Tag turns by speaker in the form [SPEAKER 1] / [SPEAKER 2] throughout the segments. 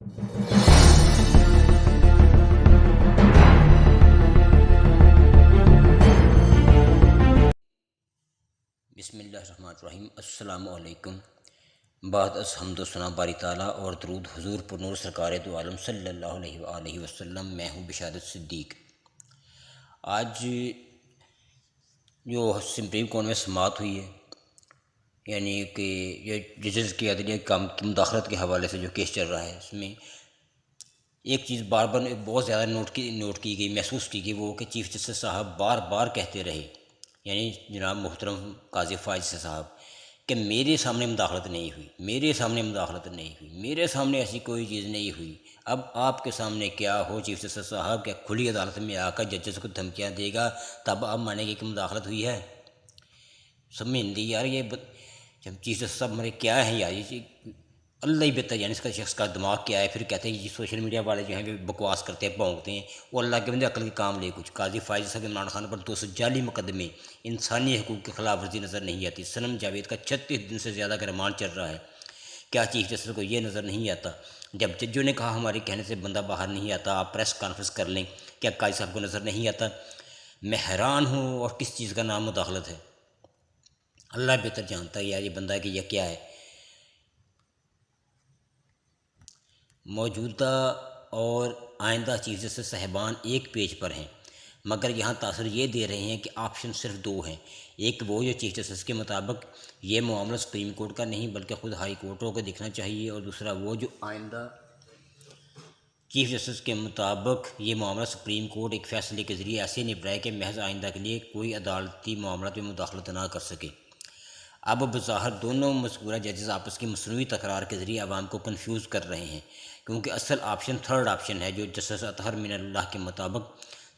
[SPEAKER 1] بسم اللہ الرحمن الرحیم۔ السلام علیکم۔ بعد از حمد و ثنا باری تعالیٰ اور درود حضور پر نور سرکار دو عالم صلی اللہ علیہ وآلہ وسلم، میں ہوں بشارت صدیق۔ آج جو سپریم کورٹ میں سماعت ہوئی ہے، یعنی کہ یہ ججز کی عدلیہ کام کی مداخلت کے حوالے سے جو کیس چل رہا ہے، اس میں ایک چیز بار بار بہت زیادہ نوٹ کی گئی، محسوس کی گئی، وہ کہ چیف جسٹس صاحب بار بار کہتے رہے، یعنی جناب محترم قاضی فائز صاحب، کہ میرے سامنے مداخلت نہیں ہوئی، میرے سامنے مداخلت نہیں ہوئی، میرے سامنے ایسی کوئی چیز نہیں ہوئی۔ اب آپ کے سامنے کیا ہو چیف جسٹس صاحب، کیا کھلی عدالت میں آ کر ججز کو دھمکیاں دے گا تب آپ مانیں گے کہ مداخلت ہوئی ہے؟ سمجھ نہیں دی یار، یہ جب چیف جسٹس صاحب ہمارے کیا ہیں یار، یہ اللہ ہی بہتر یعنی اس کا شخص کا دماغ کیا ہے۔ پھر کہتے ہیں یہ سوشل میڈیا والے جو ہیں بکواس کرتے ہیں، بھونکتے ہیں، وہ اللہ کے بندے عقل کے کام لے کچھ۔ قاضی فائز صاحب عمران خان پر 200 جعلی مقدمے، انسانی حقوق کی خلاف ورزی نظر نہیں آتی۔ سنم جاوید کا 36 دن سے زیادہ کا ریمانڈ چل رہا ہے، کیا چیف جسٹس کو یہ نظر نہیں آتا؟ جب ججوں نے کہا ہمارے کہنے سے بندہ باہر نہیں آتا، آپ پریس کانفرنس کر لیں، کیا قاضی صاحب کو نظر نہیں آتا؟ میں حیران ہوں، اور کس چیز کا نام مداخلت ہے؟ اللہ بہتر جانتا ہے یار یہ بندہ کہ یہ کیا ہے۔ موجودہ اور آئندہ چیف جسٹس صاحبان ایک پیج پر ہیں، مگر یہاں تاثر یہ دے رہے ہیں کہ آپشن صرف دو ہیں۔ ایک وہ جو چیف جسٹس کے مطابق یہ معاملہ سپریم کورٹ کا نہیں بلکہ خود ہائی کورٹوں کو دیکھنا چاہیے، اور دوسرا وہ جو آئندہ چیف جسٹس کے مطابق یہ معاملہ سپریم کورٹ ایک فیصلے کے ذریعے ایسے نپٹائے کہ محض آئندہ کے لیے کوئی عدالتی معاملات میں مداخلت نہ کر سکے۔ اب بظاہر دونوں مذکورہ ججز آپس کی مصنوعی تکرار کے ذریعے عوام کو کنفیوز کر رہے ہیں، کیونکہ اصل آپشن تھرڈ آپشن ہے، جو جسٹس اطہر من اللہ کے مطابق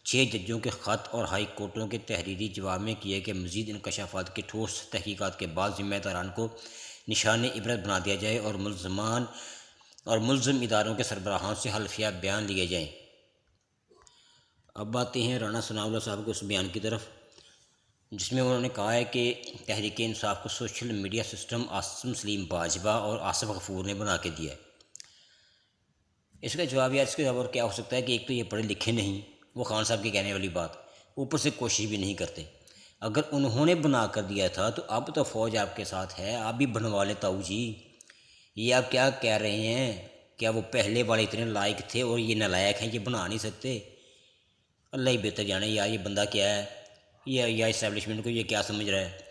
[SPEAKER 1] 6 ججوں کے خط اور ہائی کورٹوں کے تحریری جواب میں کیے کہ مزید انکشافات کی ٹھوس تحقیقات کے بعد ذمہ داران کو نشان عبرت بنا دیا جائے اور ملزم اداروں کے سربراہان سے حلفیہ بیان لیے جائیں۔ اب آتے ہیں رانا ثناء اللہ صاحب کے اس بیان کی طرف، جس میں انہوں نے کہا ہے کہ تحریک انصاف کو social media system Asim Saleem Bajwa اور آصف غفور نے بنا کے دیا ہے۔ اس کا جواب یار اس کے جواب کیا ہو سکتا ہے کہ ایک تو یہ پڑھے لکھے نہیں، وہ خان صاحب کی کہنے والی بات، اوپر سے کوشش بھی نہیں کرتے۔ اگر انہوں نے بنا کر دیا تھا تو اب تو فوج آپ کے ساتھ ہے، آپ بھی بنوا لیں تاؤ جی۔ یہ آپ کیا کہہ رہے ہیں؟ کیا وہ پہلے والے اتنے لائق تھے اور یہ نالائق ہیں، یہ بنا نہیں سکتے؟ اللہ ہی بہتر جانے یار یہ بندہ کیا ہے، یا اسٹیبلشمنٹ کو یہ کیا سمجھ رہا ہے۔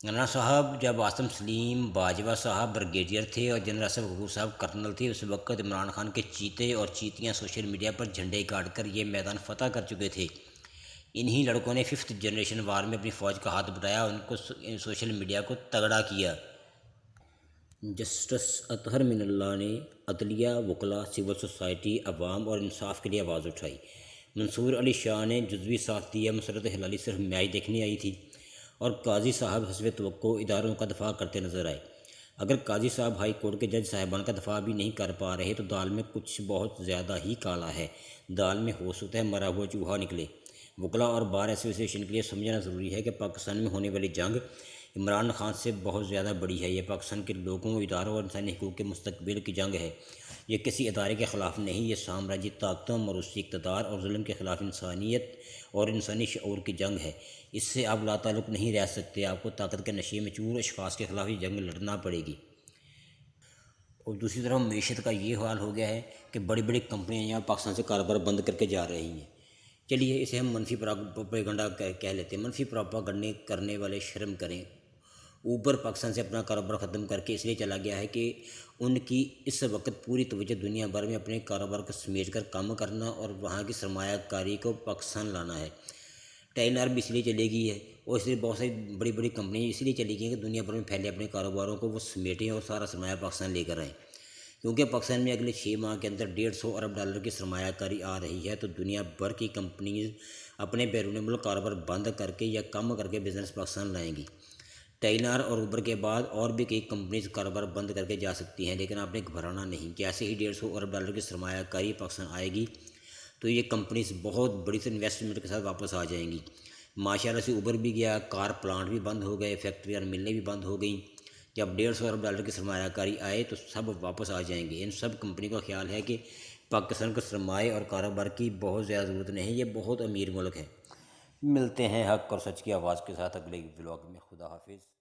[SPEAKER 1] رانا صاحب جب عاصم سلیم باجوہ صاحب بریگیڈیئر تھے اور جنرل آصف غفور صاحب کرنل تھے، اس وقت عمران خان کے چیتے اور چیتیاں سوشل میڈیا پر جھنڈے گاڑ کر یہ میدان فتح کر چکے تھے۔ انہی لڑکوں نے 5th جنریشن وار میں اپنی فوج کا ہاتھ بٹایا، ان کو سوشل میڈیا کو تگڑا کیا۔ جسٹس اطہر من اللہ نے عدلیہ، وکلاء، سول سوسائٹی، عوام اور انصاف کے لیے آواز اٹھائی۔ منصور علی شاہ نے جزوی ساتھ دیا، مسرت ہلالی صرف میچ دیکھنے آئی تھی، اور قاضی صاحب حسب توقع اداروں کا دفاع کرتے نظر آئے۔ اگر قاضی صاحب ہائی کورٹ کے جج صاحبان کا دفاع بھی نہیں کر پا رہے تو دال میں کچھ بہت زیادہ ہی کالا ہے، دال میں ہو سکتا ہے مرا ہوا چوہا نکلے۔ وکلاء اور بار ایسوسی ایشن کے لیے سمجھنا ضروری ہے کہ پاکستان میں ہونے والی جنگ عمران خان سے بہت زیادہ بڑی ہے۔ یہ پاکستان کے لوگوں، اداروں اور انسانی حقوق کے مستقبل کی جنگ ہے۔ یہ کسی ادارے کے خلاف نہیں، یہ سامراجی طاقتوں، موروثی اقتدار اور ظلم کے خلاف انسانیت اور انسانی شعور کی جنگ ہے۔ اس سے آپ لا تعلق نہیں رہ سکتے، آپ کو طاقت کے نشے میں چور اشخاص کے خلاف یہ جنگ لڑنا پڑے گی۔ اور دوسری طرف معیشت کا یہ حال ہو گیا ہے کہ بڑی بڑی کمپنیاں یہاں پاکستان سے کاروبار بند کر کے جا رہی ہیں۔ چلیے اسے ہم منفی پروپیگنڈا کہہ لیتے ہیں۔ منفی پروپیگنڈے کرنے والے شرم کریں۔ اوبر پاکستان سے اپنا کاروبار ختم کر کے اس لیے چلا گیا ہے کہ ان کی اس وقت پوری توجہ دنیا بھر میں اپنے کاروبار کو سمیٹ کر کام کرنا اور وہاں کی سرمایہ کاری کو پاکستان لانا ہے۔ ٹیلنر بھی اس لیے چلے گئی ہے، اور اس لیے بہت ساری بڑی بڑی کمپنیاں اس لیے چلی گئی ہیں کہ دنیا بھر میں پھیلے اپنے کاروباروں کو وہ سمیٹیں اور سارا سرمایہ پاکستان لے کر آئیں۔ کیونکہ پاکستان میں اگلے 6 ماہ کے اندر 150 ارب ڈالر کی سرمایہ کاری آ رہی ہے، تو دنیا بھر کی کمپنیز اپنے بیرون ملک کاروبار بند کر کے یا کم کر کے بزنس پاکستان لائیں گی۔ ٹیلنر اور اوبر کے بعد اور بھی کئی کمپنیز کاروبار بند کر کے جا سکتی ہیں، لیکن آپ نے گھبرانا نہیں۔ جیسے ہی 150 ارب ڈالر کی سرمایہ کاری پاکستان آئے گی تو یہ کمپنیز بہت بڑی سے انویسٹمنٹ کے ساتھ واپس آ جائیں گی۔ ماشاءاللہ سے اوبر بھی گیا، کار پلانٹ بھی بند ہو گئے، فیکٹری اور ملیں بھی بند ہو گئیں، جب 150 ارب ڈالر کی سرمایہ کاری آئے تو سب واپس آ جائیں گے۔ ان سب کمپنی کا خیال ہے کہ پاکستان کو سرمایہ اور کاروبار کی بہت زیادہ ضرورت نہیں، یہ بہت امیر ملک ہے۔ ملتے ہیں حق اور سچ کی آواز کے ساتھ اگلے بلاگ میں۔ خدا حافظ۔